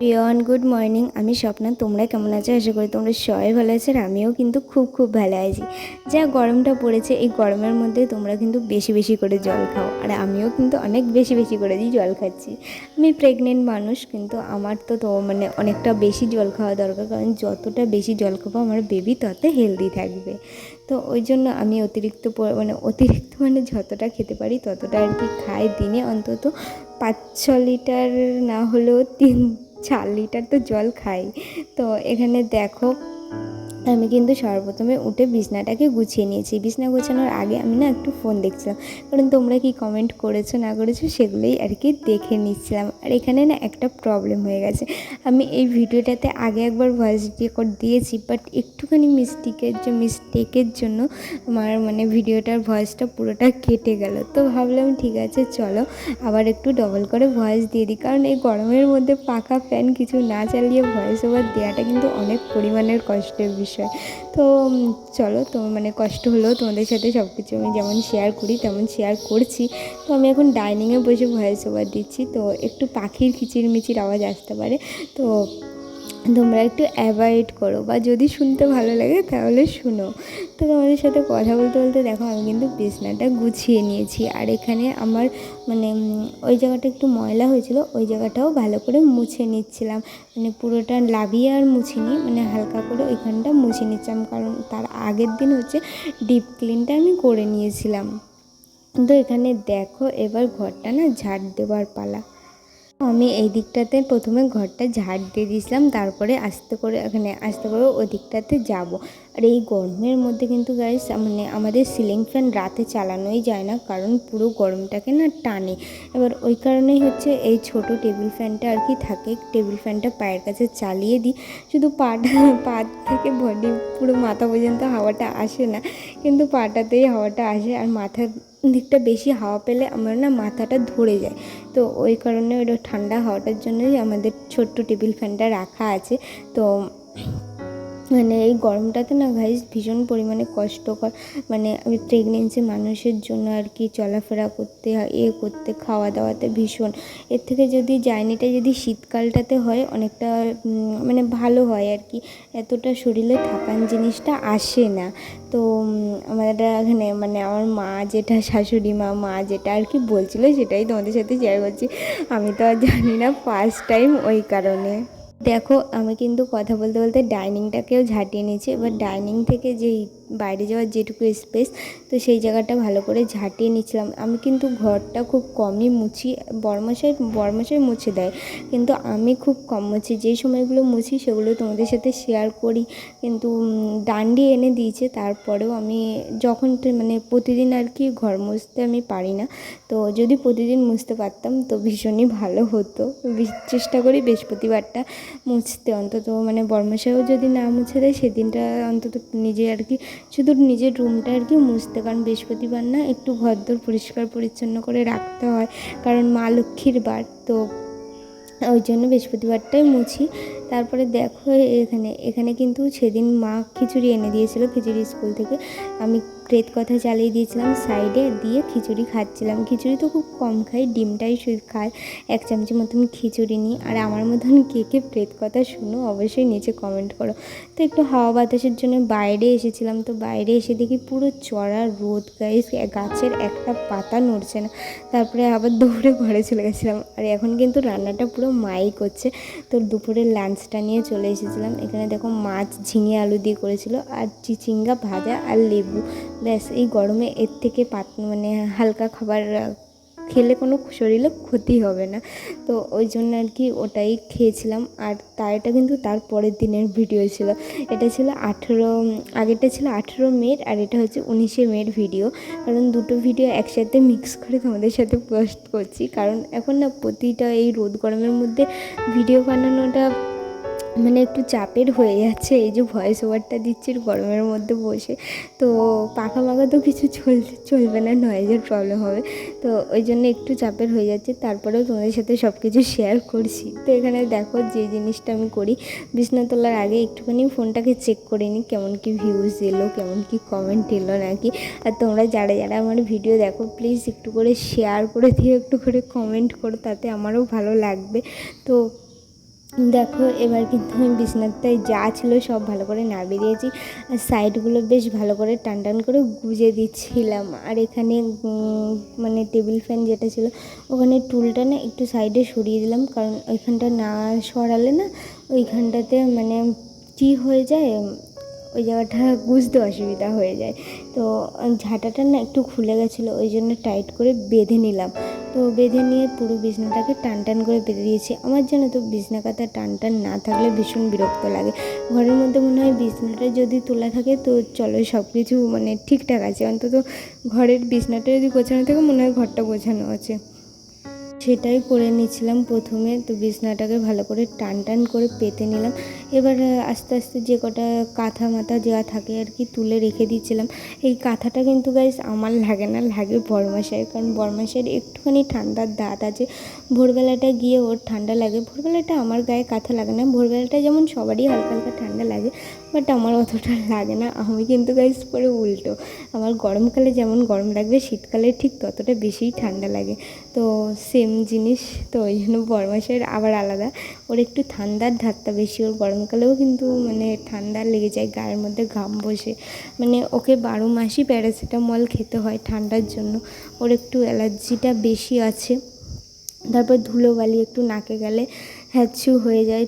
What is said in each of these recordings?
রিয়ন good morning. আমি স্বপ্না। তোমরা কেমন আছো? আশা করি তোমরা সবাই ভালো আছো, আর আমিও কিন্তু খুব ভালো আছি। যা গরমটা পড়েছে, এই গরমের মধ্যে তোমরা কিন্তু বেশি বেশি করে জল খাও, আর আমিও কিন্তু অনেক বেশি বেশি করে জল খাচ্ছি। আমি প্রেগনেন্ট মানুষ, কিন্তু আমার তো মানে অনেকটা বেশি জল খাওয়া দরকার, কারণ যতটা বেশি জল খাবো আমার বেবি তত হেলদি থাকবে। তো ওই জন্য আমি অতিরিক্ত মানে যতটা খেতে পারি ততটা আর কি খাই। দিনে অন্তত 5-6 লিটার না হলেও 3-4 লিটার তো জল খাই। তো এখানে দেখো, আমি কিন্তু সর্বপ্রথমে উঠে বিছনাটাকে গুছিয়ে নিয়েছি। বিছনা গোছানোর আগে আমি না একটু ফোন দেখছিলাম, কারণ তোমরা কি কমেন্ট করেছো না করেছো সেগুলোই আর কি দেখে নিচ্ছিলাম। আর এখানে না একটা প্রবলেম হয়ে গেছে। আমি এই ভিডিওটাতে আগে একবার ভয়েস রেকর্ড দিয়েছি, বাট একটুখানি মিস্টেকের জন্য আমার মানে ভিডিওটার ভয়েসটা পুরোটা কেটে গেল। তো ভাবলাম ঠিক আছে, চলো আবার একটু ডবল করে ভয়েস দিয়ে দিই, কারণ এই গরমের মধ্যে পাখা ফ্যান কিছু না চালিয়ে ভয়েস ওভার দেওয়াটা কিন্তু অনেক পরিমাণের কষ্টের বিষয়। তো চলো, তো মানে কষ্ট হলেও তোমাদের সাথে সব কিছু আমি যেমন শেয়ার করি তেমন শেয়ার করছি। তো আমি এখন ডাইনিংয়ে বসে ভয়েস ওভার দিচ্ছি, তো একটু পাখির কিচিরমিচির আওয়াজ আসতে পারে, তো তোমরা একটু অ্যাভয়েড করো, বা যদি শুনতে ভালো লাগে তাহলে শুনো। তো তোমাদের সাথে কথা বলতে বলতে দেখো আমি কিন্তু বিছনাটা গুছিয়ে নিয়েছি, আর এখানে আমার মানে ওই জায়গাটা একটু ময়লা হয়েছিল, ওই জায়গাটাও ভালো করে মুছে নিচ্ছিলাম। মানে পুরোটা লাভিয়ে আর মুছিনি, মানে হালকা করে ওইখানটা মুছে নিচ্ছিলাম, কারণ তার আগের দিন হচ্ছে ডিপ ক্লিনটা আমি করে নিয়েছিলাম। তো এখানে দেখো, এবার ঘরটা না ঝাড় দেওয়ার পালা। আমি এই দিকটাতে প্রথমে ঘরটা ঝাড় দিয়ে দিয়েছিলাম, তারপরে আস্তে করে ওই দিকটাতে যাব। আর এই গরমের মধ্যে কিন্তু গাইস মানে আমাদের সিলিং ফ্যান রাতে চালানোই যায় না, কারণ পুরো গরমটাকে না টানে। এবার ওই কারণেই হচ্ছে এই ছোট টেবিল ফ্যানটা আর কি থাকে, টেবিল ফ্যানটা পায়ের কাছে চালিয়ে দিই, শুধু পা থেকে বডি পুরো মাথা পর্যন্ত হাওয়াটা আসে না, কিন্তু পাটাতেই হাওয়াটা আসে। আর মাথার দিকটা বেশি হাওয়া পেলে আমার না মাথাটা ধরে যায়, তো ওই কারণে ওটা ঠান্ডা হাওয়াটার জন্যই আমাদের ছোট্ট টেবিল ফ্যানটা রাখা আছে। তো মানে এই গরমটাতে না গাইস ভীষণ পরিমাণে কষ্টকর, মানে আমি প্রেগনেন্সি মানুষের জন্য আর কি চলাফেরা করতে করতে খাওয়া দাওয়াতে ভীষণ। এর থেকে যদি জার্নিটা যদি শীতকালটাতে হয় অনেকটা মানে ভালো হয় আর কি, এতটা শরীরে থাকান জিনিসটা আসে না। তো আমাদের এখানে মানে আমার মা যেটা শাশুড়ি মা যেটা আর কি বলছিল সেটাই তোমাদের সাথে শেয়ার করছি। আমি তো আর জানি না, ফার্স্ট টাইম, ওই কারণে। দেখো আমি কিন্তু কথা বলতে বলতে ডাইনিংটাকেও ঝাঁটিয়ে নিয়েছি। এবার ডাইনিং থেকে যেই বাইরে যাওয়ার যেটুকু স্পেস, তো সেই জায়গাটা ভালো করে ঝাঁটিয়ে নিচ্ছিলাম। আমি কিন্তু ঘরটা খুব কমই মুছি, বরমশাই মুছে দেয়, কিন্তু আমি খুব কম মুছি। যেই সময়গুলো মুছি সেগুলো তোমাদের সাথে শেয়ার করি, কিন্তু ডান্ডি এনে দিয়েছে, তারপরেও আমি যখন মানে প্রতিদিন আর কি ঘর মুছতে আমি পারি না। তো যদি প্রতিদিন মুছতে পারতাম তো ভীষণই ভালো হতো। চেষ্টা করি বৃহস্পতিবারটা মুছতে, অন্তত মানে বর্মশাইও যদি না মুছে দেয় সেদিনটা অন্তত নিজে আর কি শুধু নিজের রুমটা আর কি মুছতে, কারণ বৃহস্পতিবার না একটু ঘরদোর পরিষ্কার পরিচ্ছন্ন করে রাখতে হয়, কারণ মা লক্ষ্মীর বার, তো ওই জন্য বৃহস্পতিবারটাই মুছি। তারপরে দেখো এখানে কিন্তু সেদিন মা খিচুড়ি এনে দিয়েছিল, খিচুড়ি স্কুল থেকে। আমি প্রেত কথা চালিয়ে দিয়েছিলাম সাইডে দিয়ে, খিচুড়ি খাচ্ছিলাম। খিচুড়ি তো খুব কম খাই, ডিমটাই শুধু খাই, 1 চামচের মতন খিচুড়ি নিই। আর আমার মতন কে কে প্রেত কথা শুনো অবশ্যই নিচে কমেন্ট করো। তো একটু হাওয়া বাতাসের জন্য বাইরে এসেছিলাম, তো বাইরে এসে দেখি পুরো চড়া রোদ গাইস, গাছের একটা পাতা নড়ছে না। তারপরে আবার দৌড়ে ঘরে চলে গেছিলাম। আর এখন কিন্তু রান্নাটা পুরো মাই করছে। তো দুপুরের লাঞ্চটা নিয়ে চলে এসেছিলাম। এখানে দেখো মাছ ঝিঙে আলু দিয়ে করেছিল, আর চিচিঙ্গা ভাজা আর লেবু। ব্যাস, এই গরমে এর থেকে মানে হালকা খাবার খেলে কোনো শরীরে ক্ষতি হবে না, তো ওই জন্য আর কি ওটাই খেয়েছিলাম। আর এটা কিন্তু তার পরের দিনের ভিডিও ছিল। এটা ছিল আগেরটা ছিল 18 মের, আর এটা হচ্ছে 19 মের ভিডিও, কারণ দুটো ভিডিও একসাথে মিক্স করে তোমাদের সাথে পোস্ট করছি। কারণ এখন না প্রতিটা এই রোদ গরমের মধ্যে ভিডিও বানানোটা মানে একটু চাপের হয়ে যাচ্ছে। এই যে ভয়েস ওভারটা দিচ্ছি গরমের মধ্যে বসে, তো পাখা মাখা তো কিছু চলবে না, নয়েজের প্রবলেম হবে, তো ওই জন্য একটু চাপের হয়ে যাচ্ছে। তারপরেও তোমাদের সাথে সব কিছু শেয়ার করছি। তো এখানে দেখো যে জিনিসটা আমি করি, বিছনা তোলার আগে একটুখানি ফোনটাকে চেক করে নিই কেমন কি ভিউজ এলো, কেমন কি কমেন্ট এলো নাকি। আর তোমরা যারা আমার ভিডিও দেখো প্লিজ একটু করে শেয়ার করে দিও, একটু করে কমেন্ট করো, তাতে আমারও ভালো লাগবে। তো দেখো এবার কিন্তু আমি বিছানাটায় যা ছিল সব ভালো করে নামিয়ে দিয়েছি, আর সাইডগুলো বেশ ভালো করে টান টান করে গুজে দিচ্ছিলাম। আর এখানে মানে টেবিল ফ্যান যেটা ছিল ওখানে টুলটা না একটু সাইডে সরিয়ে দিলাম, কারণ ওইখানটা না সরালে না ওইখানটাতে মানে কী হয়ে যায়, ওই জায়গাটা বুঝতে অসুবিধা হয়ে যায়। তো ঝাঁটাটা না একটু খুলে গেছিলো, ওই জন্য টাইট করে বেঁধে নিলাম। তো বেঁধে নিয়ে পুরো বিছনাটাকে টান টান করে বেঁধে দিয়েছি। আমার জানো তো বিছনা কাঁথা টান টান না থাকলে ভীষণ বিরক্ত লাগে। ঘরের মধ্যে মনে হয় বিছনাটা যদি তোলা থাকে তো চলো সব কিছু মানে ঠিকঠাক আছে, অন্তত ঘরের বিছনাটা যদি গোছানো থাকে মনে হয় ঘরটা গোছানো আছে। সেটাই করে নিচ্ছিলাম প্রথমে। তো বিছনাটাকে ভালো করে টান টান করে পেতে নিলাম। এবার আস্তে আস্তে যে কটা কাঁথা মাথা যা থাকে আর কি তুলে রেখে দিচ্ছিলাম। এই কাঁথাটা কিন্তু গাইস আমার লাগে না, লাগে বড়মাশাইয়ের, কারণ বড়মাশাইয়ের একটুখানি ঠান্ডার দাঁত আছে। ভোরবেলাটা গিয়ে ওর ঠান্ডা লাগে, ভোরবেলাটা আমার গায়ে কাঁথা লাগে না। ভোরবেলাটা যেমন সবারই হালকা হালকা ঠান্ডা লাগে, বাট আমার অতটা লাগে না। আমি কিন্তু গাইস পরে উল্টো, আমার গরমকালে যেমন গরম লাগবে শীতকালে ঠিক ততটা বেশিই ঠান্ডা লাগে। তো সেম জিনিস, তো ওই জন্য বড়মাসের আবার আলাদা, ওর একটু ঠান্ডার ধারটা বেশি। ওর গরমকালেও কিন্তু মানে ঠান্ডা লেগে যায়, গায়ের মধ্যে ঘাম বসে, মানে ওকে 12 মাসই প্যারাসিটামল খেতে হয় ঠান্ডার জন্য। ওর একটু অ্যালার্জিটা বেশি আছে। তারপর ধুলোবালি একটু নাকে গেলে হ্যাঁচু হয়ে যায়,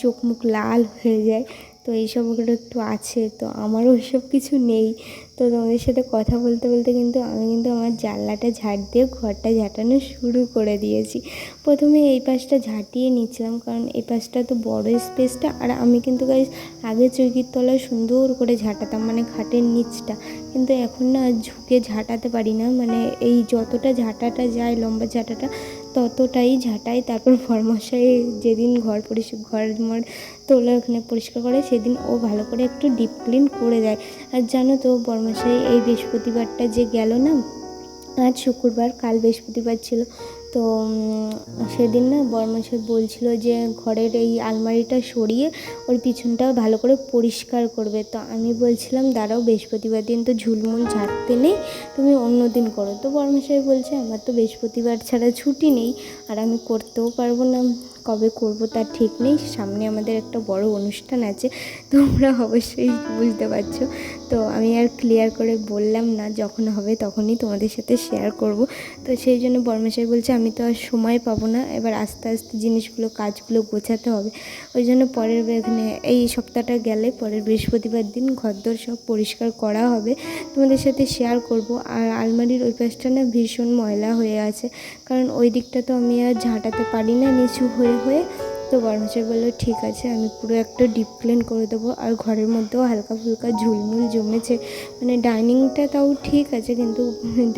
চোখ মুখ লাল হয়ে যায়। তো এইসবগুলো একটু আছে, তো আমারও ওইসব কিছু নেই। তো তোমাদের সাথে কথা বলতে বলতে কিন্তু আমি কিন্তু আমার জানলাটা ঝাড় দিয়ে ঘরটা ঝাঁটানো শুরু করে দিয়েছি। প্রথমে এই পাশটা ঝাঁটিয়ে নিচ্ছিলাম, কারণ এই পাশটা তো বড় স্পেসটা। আর আমি কিন্তু গাইস আগে চৌকির তলায় সুন্দর করে ঝাঁটাতাম, মানে খাটের নিচটা, কিন্তু এখন না ঝুঁকে ঝাঁটাতে পারি না। মানে এই যতটা ঝাঁটাটা যায় লম্বা ঝাঁটাটা ততটাই ঝাঁটাই। তারপর বরমশাই যেদিন ঘর তোলা ওখানে পরিষ্কার করে সেদিন ও ভালো করে একটু ডিপ ক্লিন করে দেয়। আর জানো তো বরমশাই এই বৃহস্পতিবারটা যে গেল না, আজ শুক্রবার কাল বৃহস্পতিবার ছিল, তো সেদিন না বরমশাই বলছিল যে ঘরের এই আলমারিটা সরিয়ে ওর পিছনটা ভালো করে পরিষ্কার করবে। তো আমি বলছিলাম দাঁড়াও বৃহস্পতিবার দিন তো ঝুলমুল ঝাড়তে নেই, তুমি অন্য দিন করো। তো বরমশাই বলছে আমার তো বৃহস্পতিবার ছাড়া ছুটি নেই, আর আমি করতেও পারবো না, কবে করব তার ঠিক নেই, সামনে আমাদের একটা বড় অনুষ্ঠান আছে, তোমরা অবশ্যই বুঝতে পারছো। তো আমি আর ক্লিয়ার করে বললাম না, যখন হবে তখনই তোমাদের সাথে শেয়ার করব। তো সেই জন্য বরমশাই বলছে আমি তো আর সময় পাবো না, এবার আস্তে আস্তে জিনিসগুলো কাজগুলো গোছাতে হবে। ওই জন্য পরের এখানে এই সপ্তাহটা গেলে পরের বৃহস্পতিবার দিন ঘরদোর সব পরিষ্কার করা হবে, তোমাদের সাথে শেয়ার করব। আর আলমারির ওই পাশটা না ভীষণ ময়লা হয়ে আছে, কারণ ওই দিকটা তো আমি আর ঝাঁটাতে পারি না নিচু হয়ে হয়ে। তো বরমশাই বললো ঠিক আছে আমি পুরো একটা ডিপ ক্লিন করে দেবো। আর ঘরের মধ্যেও হালকা ফুলকা ঝুলমুল জমেছে, মানে ডাইনিংটা তাও ঠিক আছে, কিন্তু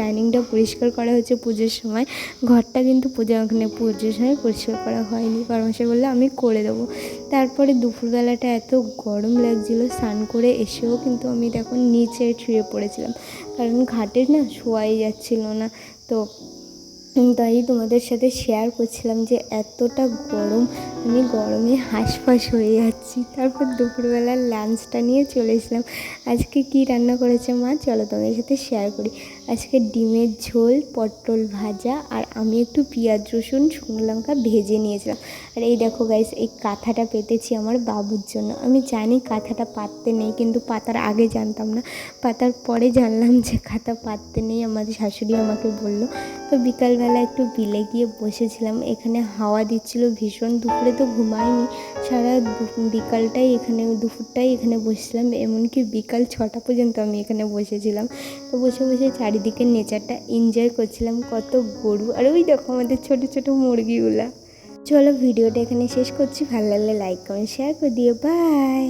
ডাইনিংটা পরিষ্কার করা হচ্ছে পুজোর সময়, ঘরটা কিন্তু পুজোর সময় পরিষ্কার করা হয়নি। বরমশাই বললো আমি করে দেবো। তারপরে দুপুরবেলাটা এত গরম লাগছিলো, স্নান করে এসেও কিন্তু আমি দেখো নিচে শুয়ে পড়েছিলাম, কারণ ঘাটের না শোয়াই যাচ্ছিল না। তো তাই তোমাদের সাথে শেয়ার করছিলাম যে এতটা গরম, আমি গরমে হাঁসফাঁস হয়ে যাচ্ছি। তারপর দুপুরবেলার লাঞ্চটা নিয়ে চলে এসলাম। আজকে কি রান্না করেছে মা চলো তোমাদের সাথে শেয়ার করি। আজকে ডিমের ঝোল, পটল ভাজা, আর আমি একটু পেঁয়াজ রসুন শুকনো লঙ্কা ভেজে নিয়েছিলাম। আর এই দেখো গাইস এই কাঁথাটা পেতেছি আমার বাবুর জন্য। আমি জানি কাঁথাটা পাততে নেই, কিন্তু পাতার আগে জানতাম না, পাতার পরে জানলাম যে কাঁথা পাততে নেই, আমাদের শাশুড়ি আমাকে বললো। তো বিকালবেলা একটু বিলে গিয়ে বসেছিলাম, এখানে হাওয়া দিচ্ছিল ভীষণ। দুপুরে তো ঘুমাইনি, সারা বিকালটাই এখানে, দুপুরটাই এখানে বসেছিলাম, এমনকি বিকাল 6টা পর্যন্ত আমি এখানে বসেছিলাম। তো বসে বসে চারিদিকের নেচারটা এনজয় করছিলাম। কত গরু, আর ওই দেখো আমাদের ছোটো ছোটো মুরগিগুলা। চলো ভিডিওটা এখানে শেষ করছি, ভালো লাগলে লাইক কমেন্ট শেয়ার করে দিও, বাই।